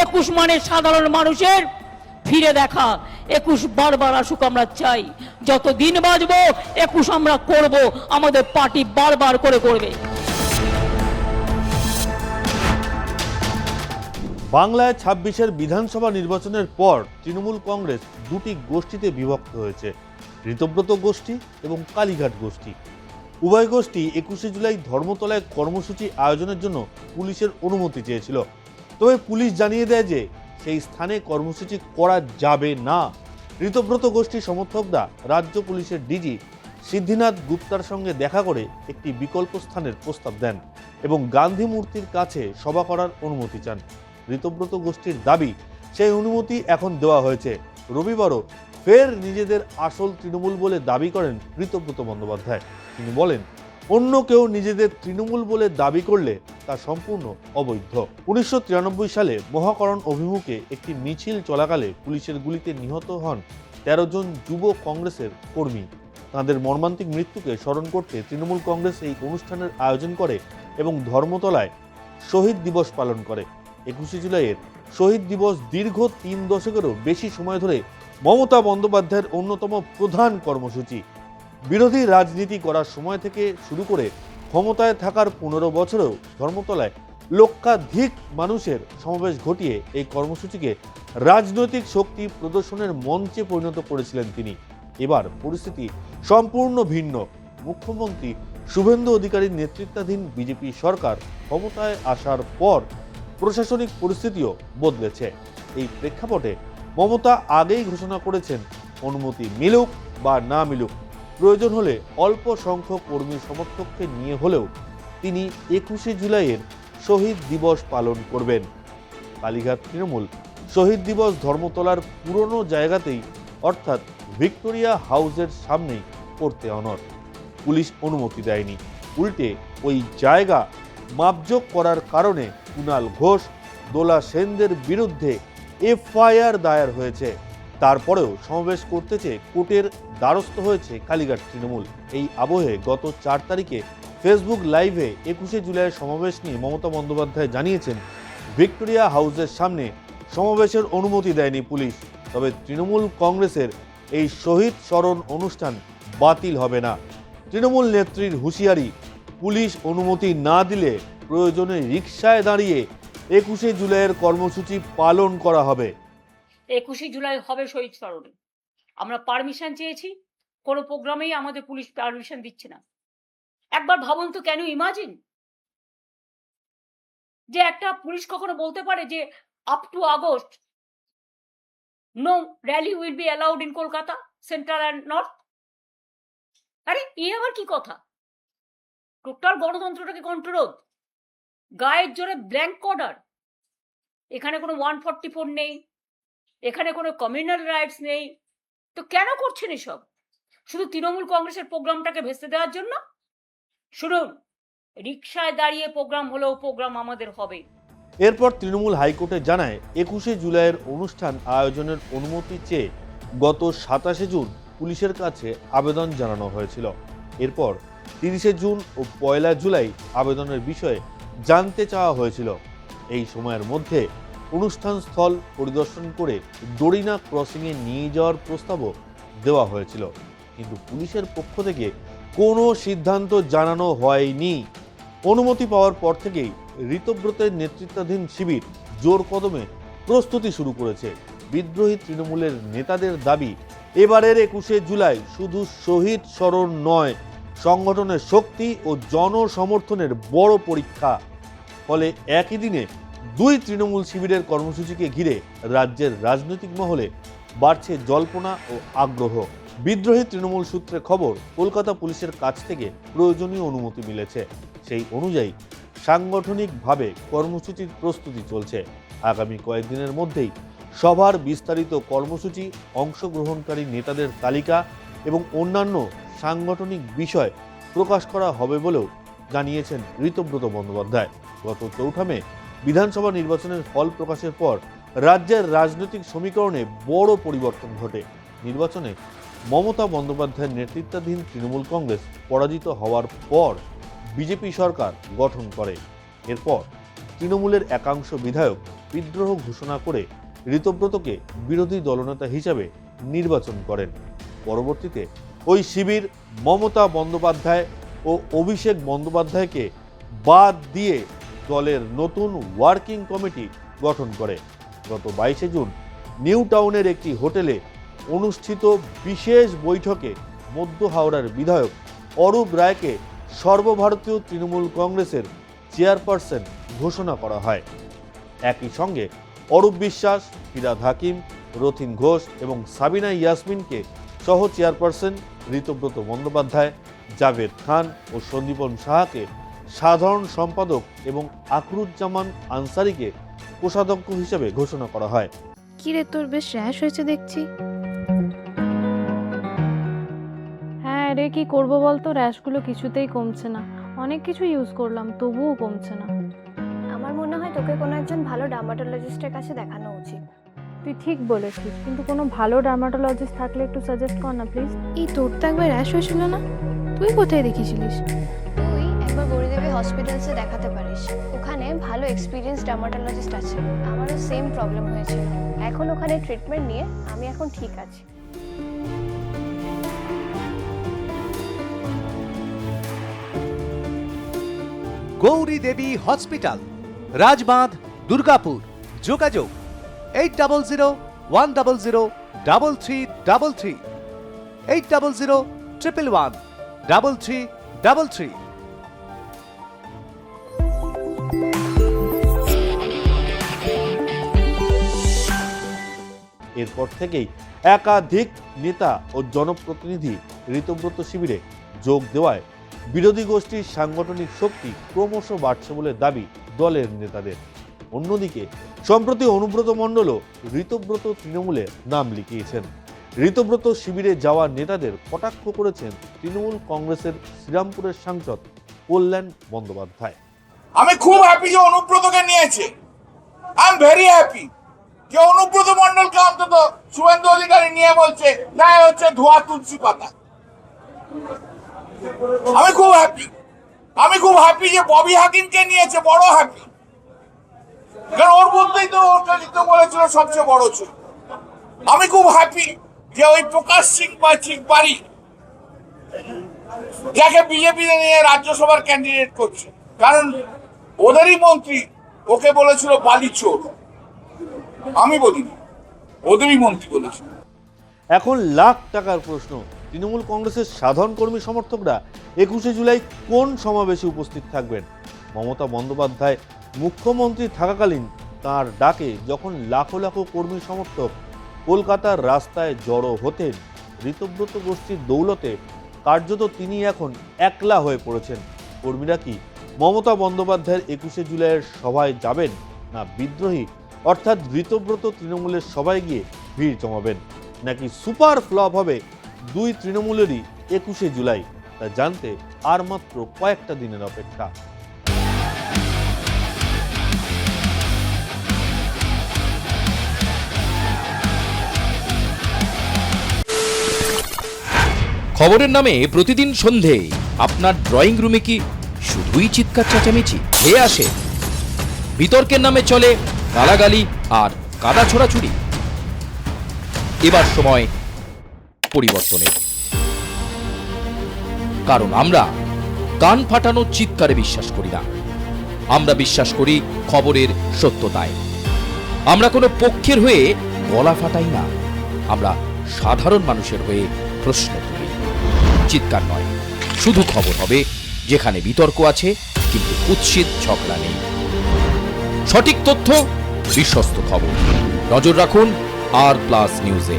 21 মানে সাধারণ মানুষের ফিরে দেখা। 21 বারবার আসুক আমরা চাই, যত দিন বাঁচবো 21 আমরা করব, আমাদের পার্টি বারবার করে করবে। বাংলায় 26-এর বিধানসভা নির্বাচনের পর তৃণমূল কংগ্রেস দুটি গোষ্ঠীতে বিভক্ত হয়েছে, ঋতব্রত গোষ্ঠী এবং কালীঘাট গোষ্ঠী। উভয় গোষ্ঠী 21শে জুলাই ধর্মতলায় কর্মসূচি আয়োজনের জন্য পুলিশের অনুমতি চেয়েছিল, তবে পুলিশ জানিয়ে দেয় যে সেই স্থানে কর্মসূচি করা যাবে না। ঋতব্রত গোষ্ঠীর সমর্থকরা রাজ্য পুলিশের ডিজি সিদ্ধিনাথ গুপ্তার সঙ্গে দেখা করে একটি বিকল্প স্থানের প্রস্তাব দেন এবং গান্ধী মূর্তির কাছে সভা করার অনুমতি চান। ঋতব্রত গোষ্ঠীর দাবি সেই অনুমতি এখন দেওয়া হয়েছে। রবিবারও ফের নিজেদের আসল তৃণমূল বলে দাবি করেন ঋতব্রত বন্দ্যোপাধ্যায়। তিনি বলেন, অন্য কেউ নিজেদের তৃণমূল বলে দাবি করলে তা সম্পূর্ণ অবৈধ। 1993 সালে মহাকরণ অভিমুখে একটি মিছিল চলাকালে পুলিশের গুলিতে নিহত হন 13 জন যুব কংগ্রেসের কর্মী। তাঁদের মর্মান্তিক মৃত্যুকে স্মরণ করতে তৃণমূল কংগ্রেস এই অনুষ্ঠানের আয়োজন করে এবং ধর্মতলায় শহীদ দিবস পালন করে। 21শে জুলাইয়ের শহীদ দিবস দীর্ঘ 3 দশকেরও বেশি সময় ধরে মমতা বন্দ্যোপাধ্যায়ের অন্যতম প্রধান কর্মসূচি। বিরোধী রাজনীতি করার সময় থেকে শুরু করে ক্ষমতায় থাকার 15 বছরেও ধর্মতলায় লক্ষাধিক মানুষের সমাবেশ ঘটিয়ে এই কর্মসূচিকে রাজনৈতিক শক্তি প্রদর্শনের মঞ্চে পরিণত করেছিলেন তিনি। এবার পরিস্থিতি সম্পূর্ণ ভিন্ন। মুখ্যমন্ত্রী শুভেন্দু অধিকারীর নেতৃত্বাধীন বিজেপি সরকার ক্ষমতায় আসার পর প্রশাসনিক পরিস্থিতিও বদলেছে। এই প্রেক্ষাপটে মমতা আগেই ঘোষণা করেছেন, অনুমতি মিলুক বা না মিলুক, প্রয়োজন হলে অল্প সংখ্যক কর্মী সমর্থককে নিয়ে হলেও তিনি 21শে জুলাইয়ের শহীদ দিবস পালন করবেন। কালীঘাট তৃণমূল শহীদ দিবস ধর্মতলার পুরনো জায়গাতেই অর্থাৎ ভিক্টোরিয়া হাউসের সামনেই করতে অনড়। পুলিশ অনুমতি দেয়নি, উল্টে ওই জায়গা মাপজোক করার কারণে কুণাল ঘোষ, দোলা সেনদের বিরুদ্ধে এফআইআর দায়ের হয়েছে। তারপরেও সমাবেশ করতে চেয়ে কোর্টের দ্বারস্থ হয়েছে কালীঘাট তৃণমূল। এই আবহে গত 4 তারিখে ফেসবুক লাইভে 21শে জুলাইয়ের সমাবেশ নিয়ে মমতা বন্দ্যোপাধ্যায় জানিয়েছেন, ভিক্টোরিয়া হাউসের সামনে সমাবেশের অনুমতি দেয়নি পুলিশ, তবে তৃণমূল কংগ্রেসের এই শহীদ স্মরণ অনুষ্ঠান বাতিল হবে না। তৃণমূল নেত্রীর হুঁশিয়ারি, পুলিশ অনুমতি না দিলে প্রয়োজনে রিকশায় দাঁড়িয়ে 21শে জুলাইয়ের কর্মসূচি পালন করা হবে। 21শে জুলাই হবে শহীদ স্মরণে। আমরা পারমিশন চেয়েছি, কোনো প্রোগ্রামেই আমাদের পুলিশ পারমিশন দিচ্ছে না। একবার ভাবুন তো, কেন ইমাজিন যে একটা পুলিশ কখনো বলতে পারে যে up to August no rally will be allowed in Kolkata central and north. আরে এ আবার কি কথা? টোটাল গণতন্ত্রটাকে কন্ট্রোল, গায়ের জোরে ব্ল্যাঙ্ক অর্ডার। এখানে কোনো 144 নেই, এখানে কোনো কমিউনাল রাইটস নেই, তো কেন করছেন এসব? শুধু তৃণমূল কংগ্রেসের প্রোগ্রামটাকে ভেস্তে দেওয়ার জন্য? শুনুন, রিকশায় দাঁড়িয়ে প্রোগ্রাম হলেও প্রোগ্রাম আমাদের হবে। এরপর তৃণমূল হাইকোর্টে জানায়, 21শে জুলাইয়ের অনুষ্ঠান আয়োজনের অনুমতি চেয়ে গত 27শে জুন পুলিশের কাছে আবেদন জানানো হয়েছিল। এরপর 30শে জুন ও 1 জুলাই আবেদনের বিষয়ে জানতে চাওয়া হয়েছিল। এই সময়ের মধ্যে অনুষ্ঠান স্থল পরিদর্শন করে ডোরিনা ক্রসিংয়ে নিয়ে যাওয়ার প্রস্তাবও দেওয়া হয়েছিল, কিন্তু পুলিশের পক্ষ থেকে কোনো সিদ্ধান্ত জানানো হয়নি। অনুমতি পাওয়ার পর থেকেই ঋতব্রতের নেতৃত্বাধীন শিবির জোর কদমে প্রস্তুতি শুরু করেছে। বিদ্রোহী তৃণমূলের নেতাদের দাবি, এবারের 21শে জুলাই শুধু শহীদ স্মরণ নয়, সংগঠনের শক্তি ও জনসমর্থনের বড় পরীক্ষা। ফলে একই দিনে 2 তৃণমূল শিবিরের কর্মসূচিকে ঘিরে রাজ্যের রাজনৈতিক মহলে বাড়ছে জল্পনা ও আগ্রহ। বিদ্রোহী তৃণমূল সূত্রে খবর, কলকাতা পুলিশের কাছ থেকে প্রয়োজনীয় অনুমতি মিলেছে। সেই অনুযায়ী সাংগঠনিকভাবে কর্মসূচির প্রস্তুতি চলছে। আগামী কয়েকদিনের মধ্যেই সভার বিস্তারিত কর্মসূচি, অংশগ্রহণকারী নেতাদের তালিকা এবং অন্যান্য সাংগঠনিক বিষয় প্রকাশ করা হবে বলেও জানিয়েছেন ঋতব্রত বন্দ্যোপাধ্যায়। গত 4 মে বিধানসভা নির্বাচনের ফল প্রকাশের পর রাজ্যের রাজনৈতিক সমীকরণে বড় পরিবর্তন ঘটে। নির্বাচনে মমতা বন্দ্যোপাধ্যায়ের নেতৃত্বাধীন তৃণমূল কংগ্রেস পরাজিত হওয়ার পর বিজেপি সরকার গঠন করে। এরপর তৃণমূলের একাংশ বিধায়ক বিদ্রোহ ঘোষণা করে ঋতব্রতকে বিরোধী দলনেতা হিসেবে নির্বাচন করেন। পরবর্তীতে ওই শিবির মমতা বন্দ্যোপাধ্যায় ও অভিষেক বন্দ্যোপাধ্যায়কে বাদ দিয়ে দলের নতুন ওয়ার্কিং কমিটি গঠন করে। গত 22 জুন নিউ টাউনের একটি হোটেলে অনুষ্ঠিত বিশেষ বৈঠকে মধ্য হাওড়ার বিধায়ক অরূপ রায়কে সর্বভারতীয় তৃণমূল কংগ্রেসের চেয়ারপারসন ঘোষণা করা হয়। একই সঙ্গে অরূপ বিশ্বাস, ফিরাদ হাকিম, রথিন ঘোষ এবং সাবিনা ইয়াসমিনকে সহ চেয়ারপারসন, ঋতব্রত বন্দ্যোপাধ্যায়, জাভেদ খান ও সন্দীপন সাহাকে সাধারণ সম্পাদক এবং আকরুজ্জামান আনসারিকে কোষাধ্যক্ষ হিসেবে ঘোষণা করা হয়। কি রে, তোর বেশ র্যাশ হয়েছে দেখছি। হ্যাঁ রে, কি করব বলতো, র্যাশগুলো কিছুতেই কমছে না। অনেক কিছু ইউজ করলাম, তবুও কমছে না। আমার মনে হয় তোকে কোনো একজন ভালো ডার্মাটোলজিস্টের কাছে দেখানো উচিত। তুই ঠিক বলেছিস, কিন্তু কোনো ভালো ডার্মাটোলজিস্ট থাকলে একটু সাজেস্ট কর না প্লিজ। এই তোর তো একবার র্যাশ হয়েছিল না? তুই কোথায় দেখিয়েছিলিস? তুই একবার গৌরীদেবী হসপিটালসে দেখাতে পারিস, ওখানে ভালো এক্সপিরিয়েন্স ডার্মাটোলজিস্ট আছে। আমারও সেম প্রবলেম হয়েছিল, এখন ওখানে ট্রিটমেন্ট নিয়ে আমি এখন ঠিক আছি। গৌরী দেবী হসপিটাল, রাজবাঁধ, দুর্গাপুর। যোগাযোগ 8001003333, 8001113333। এরপর থেকেই একাধিক নেতা ও জনপ্রতিনিধি ঋতব্রত শিবিরে যোগ দেওয়ায় বিরোধী গোষ্ঠীর সাংগঠনিক শক্তি ক্রমশ বাড়ছে বলে দাবি দলের নেতাদের। অন্যদিকে সম্প্রতি অনুব্রত মণ্ডলও ঋতব্রত তৃণমূলে নাম লিখিয়েছেন। ঋতব্রত শিবিরে যাওয়া নেতাদের কটাক্ষ করেছেন তৃণমূল কংগ্রেসের শ্রীরামপুরের সাংসদ কল্যাণ বন্দ্যোপাধ্যায়। আমি খুব হ্যাপি যে অনুব্রতকে নিয়েছে। আই এম ভেরি হ্যাপি যে অনুব্রত মণ্ডলকে অন্তত শুভেন্দু অধিকারী নিয়ে বলছে না হচ্ছে ধোয়া তুলসী পাতা। আমি খুব হ্যাপি যে ববি হাকিমকে নিয়েছে, বড় হ্যাপি, কারণ ওর মধ্যেই তো ওটা লিখতে বলেছিল সবচেয়ে বড় ছিল। আমি খুব হ্যাপি যে ওই প্রকাশ সিং বাড়ি যাকে বিজেপি নিয়ে রাজ্যসভার ক্যান্ডিডেট করছে, কারণ ওদেরই মন্ত্রী ওকে বলেছিল বালি চোর। আমি বলিনি, ওদেরই মন্ত্রী বলেছিল। এখন লাখ টাকার প্রশ্ন, তৃণমূল কংগ্রেসের সাধারণ কর্মী সমর্থকরা 21শে জুলাই কোন সমাবেশে উপস্থিত থাকবেন? মমতা বন্দ্যোপাধ্যায় মুখ্যমন্ত্রী থাকাকালীন তার ডাকে যখন লাখো লাখো কর্মী সমর্থক কলকাতার রাস্তায় জড়ো হতেন, ঋতব্রত গোষ্ঠীর দৌলতে কার্যত তিনি এখন একলা হয়ে পড়েছেন। কর্মীরা কি মমতা বন্দ্যোপাধ্যায়ের 21শে জুলাইয়ের সভায় যাবেন, না বিদ্রোহী অর্থাৎ ঋতব্রত তৃণমূলের সভায় গিয়ে ভিড় জমাবেন, নাকি সুপার ফ্লপ হবে দুই তৃণমূলেরই 21শে জুলাই? তা জানতে আর মাত্র কয়েকটা দিনের অপেক্ষা। খবরের নামে প্রতিদিন সন্ধে আপনার ড্রয়িং রুমে কি শুধুই চিৎকার চেঁচামেচি হয়ে আসে? বিতর্কের নামে চলে গালাগালি আর কাদা ছোড়াছুড়ি। এবার সময় পরিবর্তনের, কারণ আমরা কান ফাটানো চিৎকারে বিশ্বাস করি না। আমরা বিশ্বাস করি খবরের সত্যতায়। আমরা কোনো পক্ষের হয়ে গলা ফাটাই না, আমরা সাধারণ মানুষের হয়ে প্রশ্ন তুলি। চিৎকার নয়, শুধু খবর হবে যেখানে বিতর্ক আছে কিন্তু কুৎসিত ঝগড়া নেই। সঠিক তথ্য, বিশ্বস্ত খবর। নজর রাখুন আর প্লাস নিউজে।